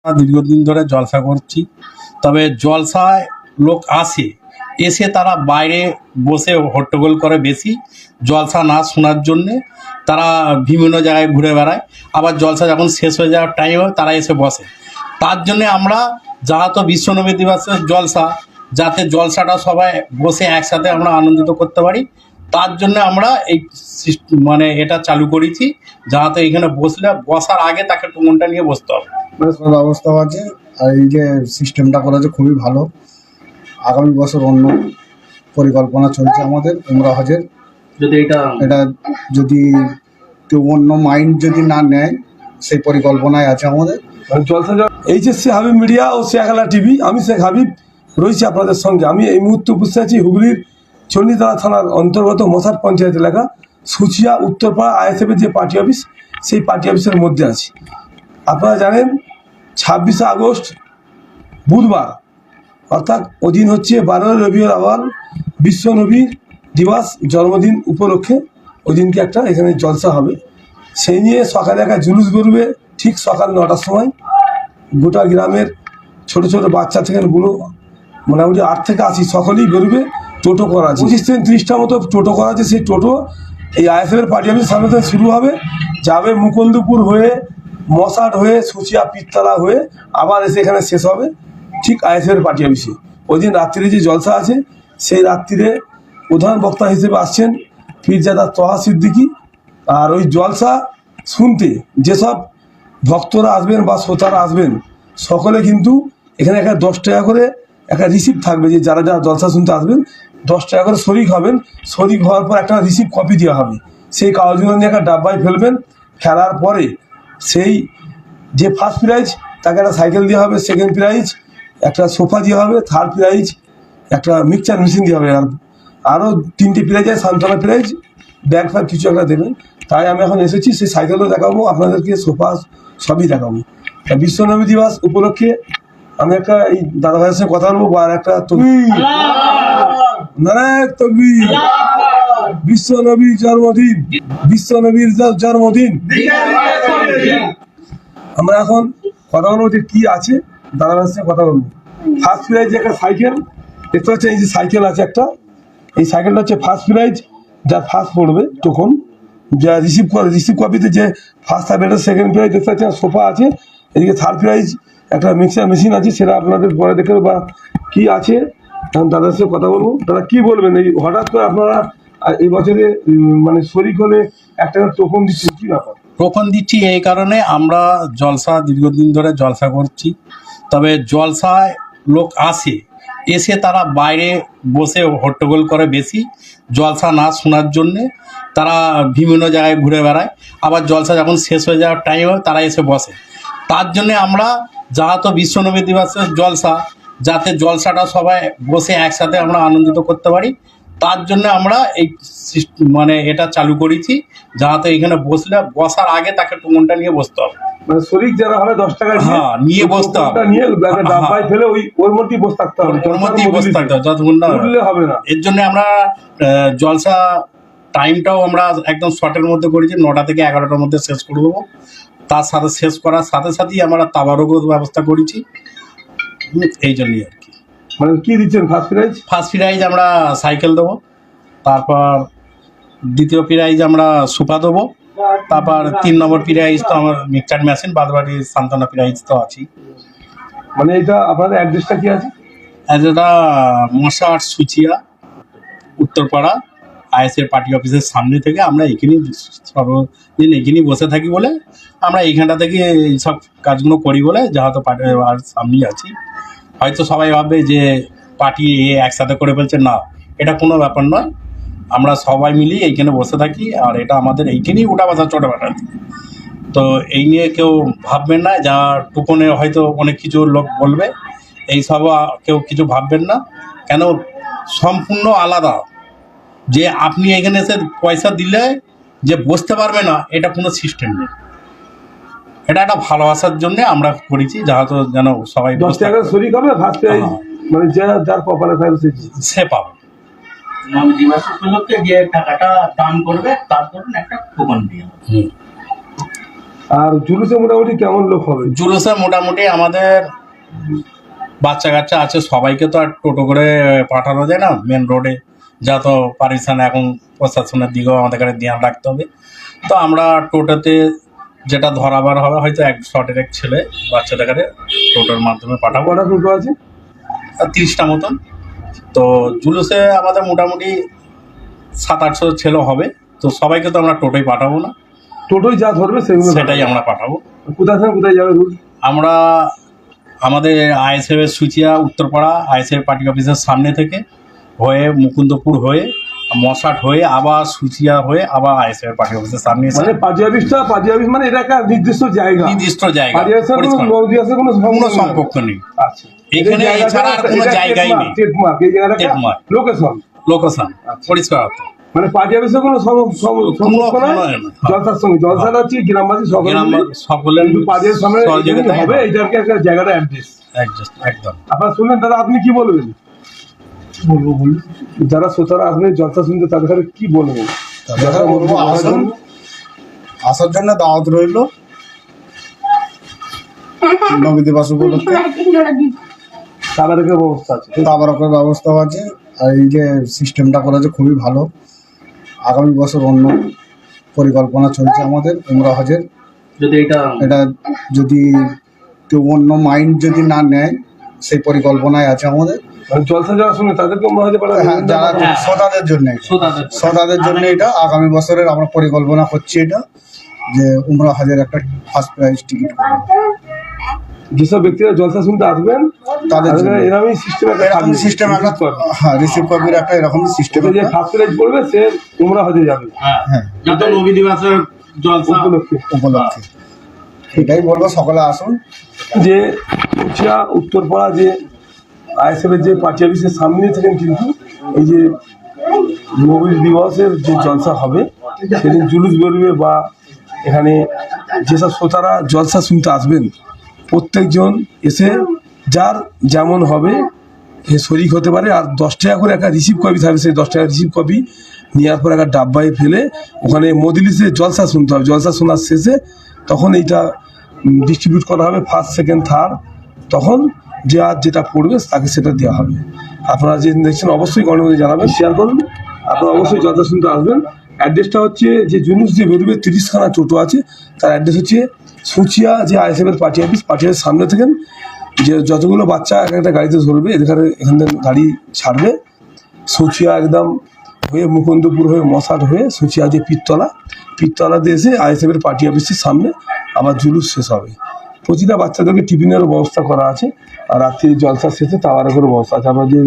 দীর্ঘদিন ধরে জলসা করছি, তবে জলসায় লোক আসে, এসে তারা বাইরে বসে হট্টগোল করে বেশি, জলসা না শোনার জন্যে তারা বিভিন্ন জায়গায় ঘুরে বেড়ায়। আবার জলসা যখন শেষ হয়ে যাওয়ার টাইম হয় তারা এসে বসে। তার জন্যে আমরা তো বিশ্বনবী দিবসের জলসা, যাতে জলসাটা সবাই বসে একসাথে আমরা আনন্দিত করতে পারি, তার জন্য আমরা এই এটা চালু করেছি, যাতে এখানে বসার আগে তাকে টুমনটা নিয়ে বসতে হবে। মানে সব ব্যবস্থাও আছে, আর এই যে সিস্টেমটা করা আছে খুবই ভালো। আগামী বছর অন্য পরিকল্পনা চলছে আমাদের উমরা হজের। যদি এটা যদি কেউ অন্য মাইন্ড যদি না নেয়, সেই পরিকল্পনায় আছে আমাদের। এইচএসসি হাবিব মিডিয়া ও শেখালা টিভি, আমি শেখ হাবিব রয়েছি আপনাদের সঙ্গে। আমি এই মুহূর্তে উপস্থিত আছি হুগলির চণ্ডীতলা থানার অন্তর্গত মশাট পঞ্চায়েত এলাকা সুচিয়া উত্তরপাড়া আইএসএফের যে পার্টি অফিস, সেই পার্টি অফিসের মধ্যে আছি। আপনারা জানেন 26শে আগস্ট বুধবার, অর্থাৎ ওদিন হচ্ছে 12 রবিউল আউয়াল, বিশ্বনবীর দিবস জন্মদিন উপলক্ষে ওদিনকে একটা এখানে জলসা হবে। সেই নিয়ে সকালে একটা জুলুস বেরোবে ঠিক সকাল 9টার সময়। গোটা গ্রামের ছোট ছোট বাচ্চা থেকে বুড়ো মোটামুটি 8 থেকে 80 সকলেই বেরোবে। টোটো করা আছে 25 থেকে 30টা মতো টোটো করা আছে। সেই টোটো এই আইএসএফের পার্টি অফিসের সামনে থেকে শুরু হবে, যাবে মুকুন্দপুর হয়ে, মশাট হয়ে, সুচিয়া পীরতলা হয়ে, আবার এসে এখানে শেষ হবে ঠিক আইএসএফের পার্টি অফিসে। ওই দিন রাত্রিরে যে জলসা আছে, সেই রাত্রিরে প্রধান বক্তা হিসেবে আসছেন পীরজাদা তহা সিদ্দিকী। আর ওই জলসা শুনতে যেসব ভক্তরা আসবেন বা শ্রোতারা আসবেন, সকলে কিন্তু এখানে একটা 10 টাকা করে একটা রিসিপ্ট থাকবে, যে যারা যারা জলসা শুনতে আসবেন 10 টাকা করে শরিক হবেন। শরিক হওয়ার পর একটা রিসিপ্ট কপি দেওয়া হবে, সেই কাগজগুলো নিয়ে একটা ডাব্বায় ফেলবেন। ফেলার পরে সেই যে ফার্স্ট প্রাইজ তাকে একটা সাইকেল দেওয়া হবে, সেকেন্ড প্রাইজ একটা সোফা দেওয়া হবে, থার্ড প্রাইজ একটা মিক্সচার মেশিন দেওয়া হবে, আর আরও 3টে প্রাইজ আছে, সান্ত্বনা প্রাইজ, ব্যাগ ফ্যাগ কিছু একটা দেবেন। তাই আমি এখন এসেছি, সেই সাইকেলও দেখাবো আপনাদেরকে, সোফা সবই দেখাবো। তা বিশ্বনবী দিবস উপলক্ষে আমি একটা এই দাদা ভাইয়ের সঙ্গে কথা বলবো। আর একটা বিশ্বনবীর জন্মদিন, বিশ্বনবীর জন্মদিন। আমরা এখন কথা বলবো যে কি আছে, দাদা ভাইয়ের সঙ্গে কথা বলবো। ফার্স্ট প্রাইজ একটা সাইকেল দেখতে পাচ্ছেন, এই যে সাইকেল আছে একটা, এই সাইকেলটা হচ্ছে ফার্স্ট প্রাইজ। যার ফার্স্ট পড়বে টোকন, যা রিসিভ কপিতে যে ফার্স্ট থাকবে এটা সেকেন্ড প্রাইজ দেখতে পাচ্ছেন, সোফা আছে। এদিকে থার্ড প্রাইজ একটা মিক্সার মেশিন আছে, সেটা আপনাদের পরে দেখে বা কি আছে এখন দাদার সাথে কথা বলবো। দাদা কি বলবেন, এই হঠাৎ করে আপনারা এই বছরে মানে শরিক হলে একটা টোকন দিচ্ছেন, কি ব্যাপার? টোকন দিচ্ছি এই কারণে, আমরা দীর্ঘদিন ধরে জলসা করছি, তবে জলসায় লোক আসে, এসে তারা বাইরে বসে হট্টগোল করে বেশি, জলসা না শোনার জন্যে তারা বিভিন্ন জায়গায় ঘুরে বেড়ায়। আবার জলসা যখন শেষ হয়ে যাওয়ার টাইম হয় তারা এসে বসে। তার জন্যে আমরা বিশ্বনবী দিবসের জলসা, যাতে জলসাটা সবাই বসে একসাথে আমরা আনন্দিত করতে পারি, তার জন্য আমরা এই এটা চালু করেছি, যাতে এখানে বসার আগে তাকে টুমনটা নিয়ে বসতে হবে। মানে শরিক যারা হবে 10 টাকা নিয়ে বসতে হবে, নিয়ে ডাব্বায় ফেলে ওর মধ্যেই বসে থাকতে হবে, ওর মধ্যেই বসে থাকতে হবে যতক্ষণ না হবে না। এর জন্য আমরা জলসা টাইমটাও আমরা একদম শর্টের মধ্যে করেছি, 9টা থেকে 11টার মধ্যে শেষ করে দেবো। তার সাথে শেষ করার সাথে সাথেই আমরা তাবারুকের ব্যবস্থা করেছি, এই জন্যই আর কি। মানে কি দিচ্ছেন ফার্স্ট প্রাইজ? ফার্স্ট প্রাইজ আমরা সাইকেল দেবো, তারপর দ্বিতীয় প্রাইজ আমরা সোফা দেবো, তারপর 3 নম্বর প্রাইজ তো আমার মিক্সচার মেশিন, বাদবাকি সান্ত্বনা প্রাইজ তো আছেই। মানে এটা আপনাদের অ্যাড্রেসটা কি আছে? এটা মশাট সুচিয়া উত্তরপাড়া আইএসএর পার্টি অফিসের সামনে থেকে আমরা এখানেই সর্বদিন এখানেই বসে থাকি বলে, আমরা এইখানটা থেকে এইসব কাজগুলো করি বলে, যেহেতু পার্টি আর সামনেই আছি। হয়তো সবাই ভাববে যে পার্টি একসাথে করে ফেলছে, না, এটা কোনো ব্যাপার নয়। আমরা সবাই মিলিয়ে এইখানে বসে থাকি, আর এটা আমাদের এইখানেই উঠা বসা ছোটোবেলা। তো এই নিয়ে কেউ ভাববেন না, যা টুকনে হয়তো অনেক কিছু লোক বলবে, এইসব কেউ কিছু ভাববেন না। কেন, সম্পূর্ণ আলাদা। যে আপনি এখানে এসে পয়সা দিলে যে বসতে পারবে না, এটা কোনো সিস্টেম নেই। এটা একটা ভালোবাসার জন্য আমরা করেছি, যাহতো যেন সবাই 10 টাকা শরিক হবে, ফার্স্ট প্রাইজ মানে যার কপালে থাকবে সে পাবে। দিবস উপলক্ষে যে টাকাটা দান করবে তার জন্য একটা টোকন দিয়ে আর জুলুসে মোটামুটি কেমন লোক হবে? জুলুসে মোটামুটি আমাদের বাচ্চা কাচ্চা আছে, সবাইকে তো আর টোটো করে পাঠানো যায় না মেন রোডে, যা তো পারিস না। এখন প্রশাসনের দিকেও আমাদের কাছে ধ্যান রাখতে হবে। তো আমরা টোটোতে যেটা ধরাবার হবে, হয়তো 100-এর এক ছেলে বাচ্চাদের কাছে টোটোর মাধ্যমে পাঠাবো। কটা টোটো আছে? 30টা মতন। তো জুলুসে আমাদের মোটামুটি 700-800 ছেলে হবে। তো সবাইকে তো আমরা টোটোই পাঠাবো না, টোটোই যা ধরবে সেগুলো সেটাই আমরা পাঠাবো। কোথায় থেকে কোথায় যাবে রুট? আমরা আমাদের আইএসএফের সুচিয়া উত্তরপাড়া আইএসএফ পার্টি অফিসের সামনে থেকে হয়ে মুকুন্দপুর হয়ে মশাট হয়ে আবার সুচিয়া হয়ে আবার আইএসএফ পার্টি অফিসের সামনে এসে মানে পার্টি অফিস মানে এটা একটা নির্দিষ্ট জায়গা, নির্দিষ্ট জায়গা, পার্টি অফিসের পরিষ্কার। কোনো নদী আছে কোনো কোনো সম্পর্ক নেই আচ্ছা, এখানে, এছাড়া আর কোনো জায়গাই নেই। ট্রেডমার্ক, এই জায়গাটা Trademark। লোকেশন, লোকেশন আচ্ছা। পরিষ্কার হতো। মানে পার্টি অফিসের কোনো সম্পর্ক নাই জলসার সঙ্গে। জলসাটা হচ্ছে গ্রামবাসী সকলে মিলে সকলের কিন্তু পার্টির সামনে সহযোগিতায় হবে, এইটাকে একটা জায়গাটা অ্যাড্রেস। একদম। আপনারা শুনলেন দাদা, আপনি কি বলবেন? যারা শ্রোতারা আসবে জলসা শুনতে তাদের কাছে কি বলবেন? তাদের বলবো আসার জন্য দাওয়াত রইল নবী দিবস উপলক্ষে। তাবারকের ব্যবস্থা আছে, তাবারকের ব্যবস্থা আছে। আর এই যে সিস্টেমটা করা আছে খুবই ভালো। আগামী বছর অন্য পরিকল্পনা চলছে আমাদের উমরা হজের। যদি এটা যদি কেউ অন্য মাইন্ড যদি না নেয়, সেই পরিকল্পনায় আছে আমাদের। মানে জলসা যারা শুনে তাদেরকে মনে হয় হ্যাঁ, যারা শ্রোতাদের জন্য, শ্রোতাদের জন্য এটা আগামী বছরের আমরা পরিকল্পনা করছি এটা, যে উমরা হজের একটা ফার্স্ট প্রাইজ টিকিট করবো। যেসব ব্যক্তিরা জলসা শুনতে আসবেন তাদের জন্য এরকমই সিস্টেম সিস্টেম একটা, হ্যাঁ, রিসিভ কপির একটা এরকম সিস্টেম। যে ফার্স্ট প্রাইজ পড়বে সে উমরা হজে যাবে হ্যাঁ, যত নবী দিবসের জলসা উপলক্ষে। এটাই বলবো, সকলে আসুন। যে উচিয়া উত্তরপাড়া যে আইএসএফ এর যে পার্টি অফিসের সামনে থাকেন, কিন্তু এই যে নবী দিবসের যে জলসা হবে সেদিন জুলুস বেরোবে, বা এখানে যেসব শ্রোতারা জলসা শুনতে আসবেন প্রত্যেকজন এসে যার যেমন হবে সে শরিক হতে পারে। আর 10 টাকা করে একটা রিসিভ কপি থাকবে, সেই 10 টাকা রিসিভ কপি নেওয়ার পর একটা ডাব্বায় ফেলে ওখানে মজলিসে জলসা শুনতে হবে। জলসা শোনার শেষে তখন এইটা ডিস্ট্রিবিউট করা হবে, ফার্স্ট সেকেন্ড থার্ড, তখন যে আর যেটা পড়বে তাকে সেটা দেওয়া হবে। আপনারা যে দেখছেন অবশ্যই কমেন্টের মধ্যে জানাবেন, শেয়ার করুন। আপনারা অবশ্যই জলসা শুনতে আসবেন। অ্যাড্রেসটা হচ্ছে যে জুলুস যে বেরোবে 30খানা টোটো আছে, তার অ্যাড্রেস হচ্ছে সুচিয়া যে আইএসএফের পার্টি অফিসের সামনে থেকে যে যতগুলো বাচ্চা একটা গাড়িতে ধরবে এখান থেকে গাড়ি ছাড়বে সুচিয়া একদম হয়ে মুকুন্দপুর হয়ে মশাট হয়ে সুচিয়া যে পীরতলা দিয়ে এসে আইএসএফের পার্টি অফিসের সামনে আবার জুলুস শেষ হবে। প্রতিটা বাচ্চাদেরকে টিফিনেরও ব্যবস্থা করা আছে, আর রাত্রি জলসা শেষে তাওয়ারেরও ব্যবস্থা আছে। আমরা যে